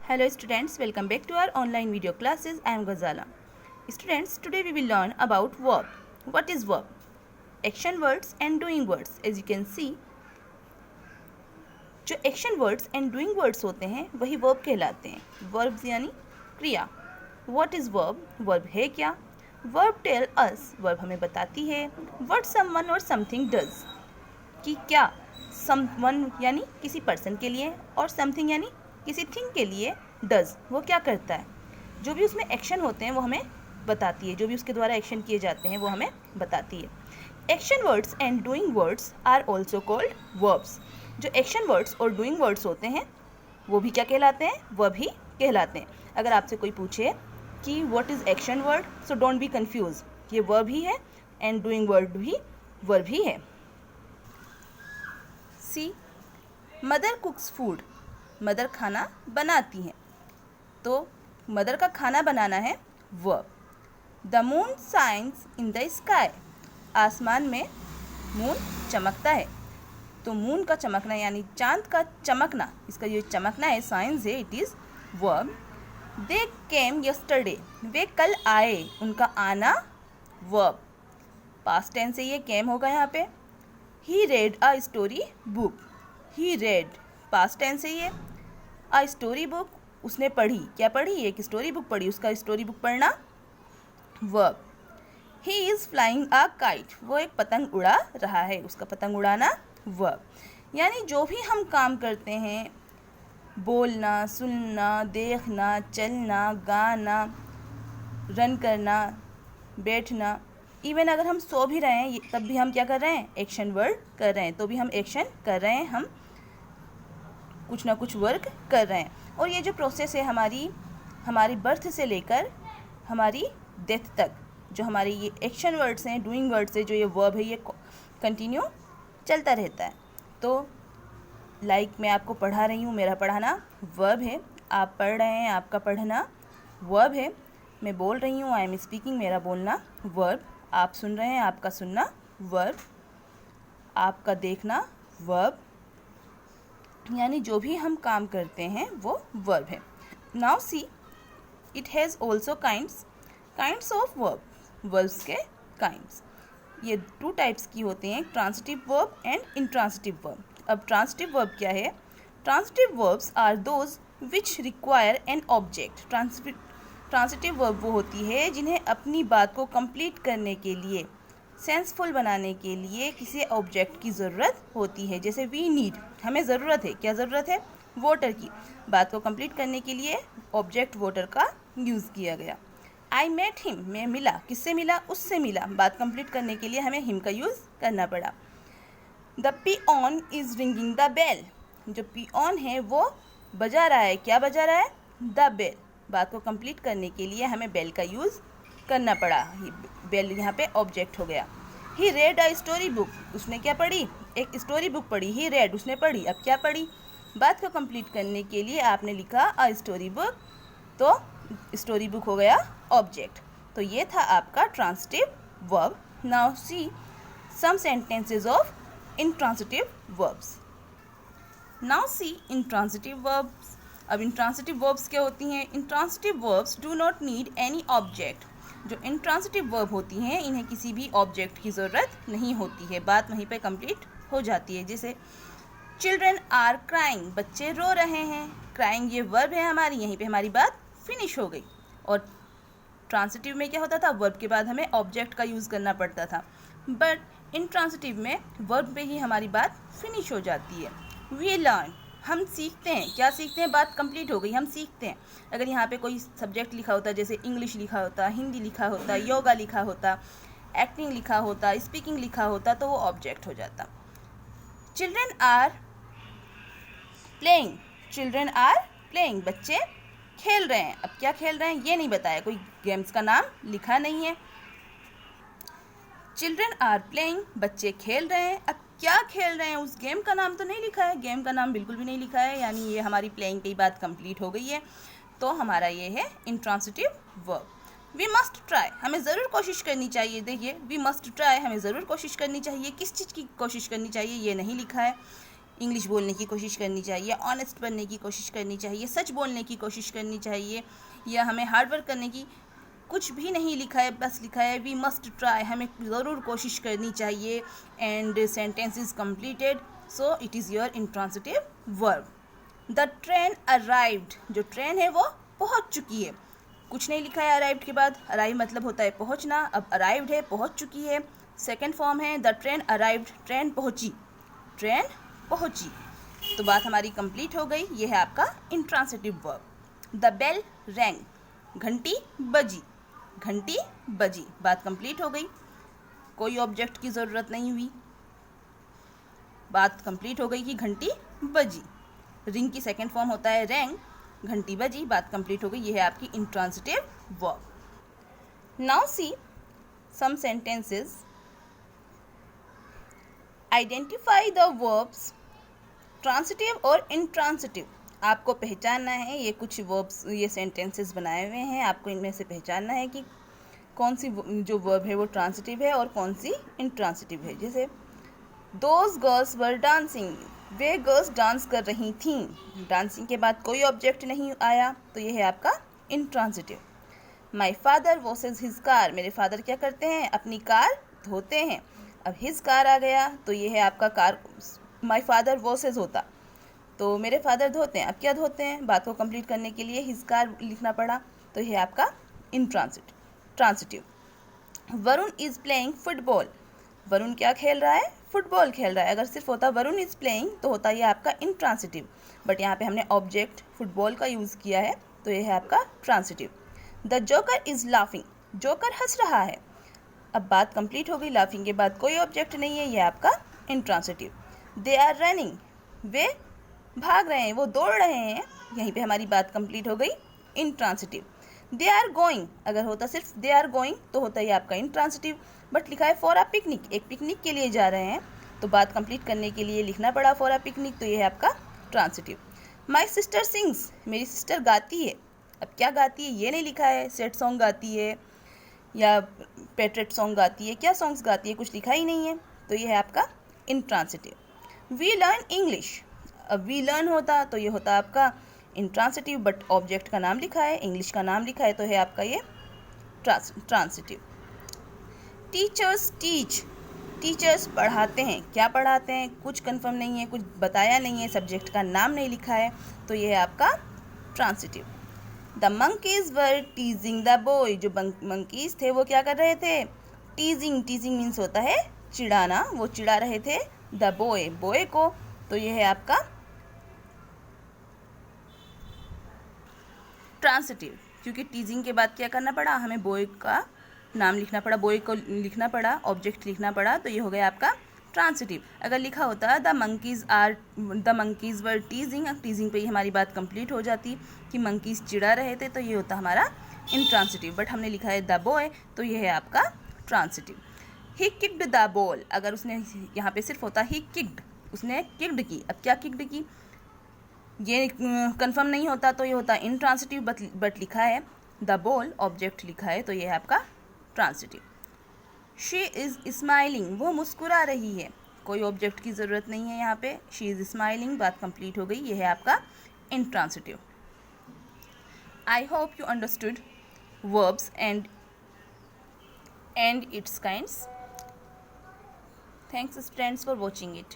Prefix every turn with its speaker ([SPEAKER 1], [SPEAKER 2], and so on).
[SPEAKER 1] Hello students, welcome back to our online video classes. I am Ghazala. Students, today we will learn about verb. What is verb? Action words and doing words. As you can see, जो action words and doing words होते हैं वही verb कहलाते हैं. Verbs यानी क्रिया. What is verb? Verb है क्या? Verb tell us. Verb हमें बताती है what someone or something does. कि क्या someone यानी किसी person के लिए और something यानी किसी थिंग के लिए डज वो क्या करता है. जो भी उसमें एक्शन होते हैं वो हमें बताती है, जो भी उसके द्वारा एक्शन किए जाते हैं वो हमें बताती है. Action words and doing words are also called verbs. जो एक्शन वर्ड्स और डूइंग वर्ड्स होते हैं वो भी क्या कहलाते हैं? वर्ब ही कहलाते हैं. अगर आपसे कोई पूछे कि what is action word, so don't be confuse, ये वर्ब ही है एंड डूइंग वर्ड भी वर्ब ही है. सी, मदर कुक्स फूड. मदर खाना बनाती हैं, तो मदर का खाना बनाना है verb. The moon shines in the sky. आसमान में मून चमकता है, तो मून का चमकना यानी चांद का चमकना, इसका जो चमकना है साइंस है, it is verb. They came yesterday. वे कल आए, उनका आना वर्ब. पास्ट टेंस से ये केम होगा यहाँ पे. He read a story book. He read past tense है ये. अ स्टोरी बुक, उसने पढ़ी. क्या पढ़ी? एक स्टोरी बुक पढ़ी. उसका स्टोरी बुक पढ़ना verb. He is flying a kite. वो एक पतंग उड़ा रहा है, उसका पतंग उड़ाना वर्ब. यानी जो भी हम काम करते हैं, बोलना, सुनना, देखना, चलना, गाना, रन करना, बैठना, इवन अगर हम सो भी रहे हैं तब भी हम क्या कर रहे हैं? एक्शन वर्ड कर रहे हैं. तो भी हम एक्शन कर रहे हैं, हम कुछ ना कुछ वर्क कर रहे हैं. और ये जो प्रोसेस है हमारी बर्थ से लेकर हमारी डेथ तक, जो हमारे ये एक्शन वर्ड्स हैं, डूइंग वर्ड्स हैं, जो ये वर्ब है, ये कंटिन्यू चलता रहता है. तो लाइक मैं आपको पढ़ा रही हूँ, मेरा पढ़ाना वर्ब है. आप पढ़ रहे हैं, आपका पढ़ना वर्ब है. मैं बोल रही हूँ, आई एम स्पीकिंग, मेरा बोलना वर्ब. आप सुन रहे हैं, आपका सुनना वर्ब. आपका देखना वर्ब. यानी जो भी हम काम करते हैं वो वर्ब है. Now see, it has also kinds of verb. Verbs के काइंड्स ये 2 टाइप्स की होते हैं, transitive verb and intransitive verb. अब ट्रांसिटिव वर्ब क्या है? Transitive verbs are those which require an object. Transitive verb वो होती है जिन्हें अपनी बात को कंप्लीट करने के लिए, सेंसफुल बनाने के लिए किसी ऑब्जेक्ट की ज़रूरत होती है. जैसे वी नीड, हमें ज़रूरत है. क्या ज़रूरत है? वाटर की. बात को कंप्लीट करने के लिए ऑब्जेक्ट वाटर का यूज़ किया गया. आई मेट हिम, मैं मिला. किससे मिला? उससे मिला. बात कंप्लीट करने के लिए हमें हिम का यूज़ करना पड़ा. The peon is ringing the bell. जो पियोन है वो बजा रहा है. क्या बजा रहा है? The bell. बात को कंप्लीट करने के लिए हमें बेल का यूज़ करना पड़ा. बेल यहाँ पे ऑब्जेक्ट हो गया. ही रेड अ स्टोरी बुक. उसने क्या पढ़ी? एक स्टोरी बुक पढ़ी. ही रेड, उसने पढ़ी. अब क्या पढ़ी? बात को कंप्लीट करने के लिए आपने लिखा अ स्टोरी बुक, तो स्टोरी बुक हो गया ऑब्जेक्ट. तो ये था आपका transitive verb. Now see some sentences of intransitive verbs. Now see intransitive verbs. अब इंट्रांसिटिव वर्ब्स क्या होती हैं? Intransitive verbs do not need any object. जो इंट्रांसिटिव वर्ब होती हैं इन्हें किसी भी ऑब्जेक्ट की ज़रूरत नहीं होती है, बात वहीं पे कंप्लीट हो जाती है. जैसे चिल्ड्रन आर क्राइंग. बच्चे रो रहे हैं. क्राइंग ये वर्ब है हमारी, यहीं पे हमारी बात फिनिश हो गई. और ट्रांसिटिव में क्या होता था? वर्ब के बाद हमें ऑब्जेक्ट का यूज़ करना पड़ता था. बट इंट्रांसिटिव में वर्ब पे ही हमारी बात फिनिश हो जाती है. वी लर्न, हम सीखते हैं. क्या सीखते हैं? बात कंप्लीट हो गई, हम सीखते हैं. अगर यहाँ पे कोई सब्जेक्ट लिखा होता, जैसे इंग्लिश लिखा होता, हिंदी लिखा होता, योगा लिखा होता, एक्टिंग लिखा होता, स्पीकिंग लिखा होता, तो वो ऑब्जेक्ट हो जाता. Children are playing. Children are playing. बच्चे खेल रहे हैं. अब क्या खेल रहे हैं ये नहीं बताया, कोई गेम्स का नाम लिखा नहीं है. Children are playing. बच्चे खेल रहे हैं. अब क्या खेल रहे हैं? उस गेम का नाम तो नहीं लिखा है. गेम का नाम बिल्कुल भी नहीं लिखा है, यानी ये हमारी प्लेइंग की बात कंप्लीट हो गई है. तो हमारा ये है intransitive verb. We must try. हमें ज़रूर कोशिश करनी चाहिए. देखिए, वी मस्ट ट्राई, हमें ज़रूर कोशिश करनी चाहिए. किस चीज़ की कोशिश करनी चाहिए ये नहीं लिखा है. इंग्लिश बोलने की कोशिश करनी चाहिए, ऑनेस्ट बनने की कोशिश करनी चाहिए, सच बोलने की कोशिश करनी चाहिए, या हमें हार्ड वर्क करने की, कुछ भी नहीं लिखा है, बस लिखा है वी मस्ट ट्राई, हमें ज़रूर कोशिश करनी चाहिए। And sentence is completed, so it is your intransitive verb. The train arrived, जो ट्रेन है वो पहुंच चुकी है। कुछ नहीं लिखा है अराइव्ड के बाद, अराइव मतलब होता है पहुंचना, अब अराइव्ड है पहुंच चुकी है, सेकेंड फॉर्म है द ट्रेन अराइव्ड, ट्रेन पहुंची, ट्रेन पहुंची। तो बात हमारी कंप्लीट हो गई, ये है आपका intransitive verb. The bell rang, घंटी बजी, घंटी बजी, बात कंप्लीट हो गई, कोई ऑब्जेक्ट की ज़रूरत नहीं हुई, बात कंप्लीट हो गई कि घंटी बजी। रिंग की सेकेंड फॉर्म होता है रैंग, घंटी बजी, बात कंप्लीट हो गई, ये है आपकी intransitive verb. Now see some sentences. Identify the verbs transitive और इंट्रांसिटिव। आपको पहचानना है, ये कुछ वर्ब्स, ये सेंटेंसेस बनाए हुए हैं, आपको इनमें से पहचानना है कि कौन सी जो वर्ब है वो ट्रांसिटिव है और कौन सी इंट्रांसिटिव है। जैसे those girls were dancing, way girls dance कर रही थीं, डांसिंग के बाद कोई ऑब्जेक्ट नहीं आया, तो ये है आपका intransitive. My father washes his car, मेरे फादर क्या करते हैं, अपनी कार धोते हैं, अब हिज कार आ गया, तो ये है आपका कार, माई फादर वॉशेज होता तो मेरे फादर धोते हैं, अब क्या धोते हैं, बात को कंप्लीट करने के लिए हिज कार लिखना पड़ा, तो ये है आपका transitive. Varun is playing football, Varun क्या खेल रहा है, फुटबॉल खेल रहा है। अगर सिर्फ होता वरुण इज प्लेइंग तो होता ये आपका इंट्रांसिटिव, बट यहाँ पे हमने ऑब्जेक्ट फुटबॉल का यूज़ किया है, तो ये है आपका transitive. The joker is laughing, joker हंस रहा है, अब बात कंप्लीट हो गई, लाफिंग के बाद कोई ऑब्जेक्ट नहीं है, ये आपका इंट्रांसिटिव। दे आर रनिंग, वे भाग रहे हैं, वो दौड़ रहे हैं, यहीं पे हमारी बात कंप्लीट हो गई, इंट्रांसिटिव। दे आर गोइंग, अगर होता सिर्फ दे आर गोइंग तो होता ये आपका इंट्रांसिटिव, बट लिखा है फॉर अ पिकनिक, एक पिकनिक के लिए जा रहे हैं, तो बात कंप्लीट करने के लिए लिखना पड़ा फॉर अ पिकनिक, तो ये है आपका ट्रांसिटिव। माई सिस्टर सिंग्स, मेरी सिस्टर गाती है, अब क्या गाती है ये नहीं लिखा है, सेट सॉन्ग गाती है या पेट्रेट सॉन्ग गाती है, क्या सॉन्ग्स गाती है कुछ लिखा ही नहीं है, तो ये है आपका इंट्रांसिटिव। वी लर्न इंग्लिश, अब वी लर्न होता तो ये होता आपका इंट्रांसिटिव, बट ऑब्जेक्ट का नाम लिखा है, इंग्लिश का नाम लिखा है, तो है आपका ये ट्रांसिटिव। टीचर्स टीच, टीचर्स पढ़ाते हैं, क्या पढ़ाते हैं कुछ कंफर्म नहीं है, कुछ बताया नहीं है, सब्जेक्ट का नाम नहीं लिखा है, तो ये है आपका transitive. The monkeys were टीजिंग the boy, जो मंकीज थे वो क्या कर रहे थे, टीजिंग, टीजिंग मीन्स होता है चिढ़ाना, वो चिढ़ा रहे थे द बॉय, बॉय को, तो ये है आपका ट्रांसिटिव। क्योंकि टीजिंग के बाद क्या करना पड़ा, हमें बॉय का नाम लिखना पड़ा, बॉय को लिखना पड़ा, ऑब्जेक्ट लिखना पड़ा, तो ये हो गया आपका ट्रांसिटिव। अगर लिखा होता द मंकीज वर टीजिंग, टीजिंग पे ही हमारी बात कंप्लीट हो जाती कि मंकीज चिढ़ा रहे थे, तो ये होता हमारा इंट्रांसिटिव, बट हमने लिखा है द बॉय, तो ये है आपका transitive. He kicked the ball, अगर उसने यहाँ पे सिर्फ होता ही किक्ड, उसने किक्ड की, अब क्या किक्ड की ये कंफर्म नहीं होता, तो ये होता इंट्रांसिटिव, बट लिखा है द बॉल, ऑब्जेक्ट लिखा है, तो ये है आपका ट्रांसिटिव। शी इज़ स्माइलिंग, वो मुस्कुरा रही है, कोई ऑब्जेक्ट की ज़रूरत नहीं है यहाँ पे, शी इज़ स्माइलिंग, बात कंप्लीट हो गई, ये है आपका intransitive. I hope you understood verbs and it's kinds. Thanks friends for watching it.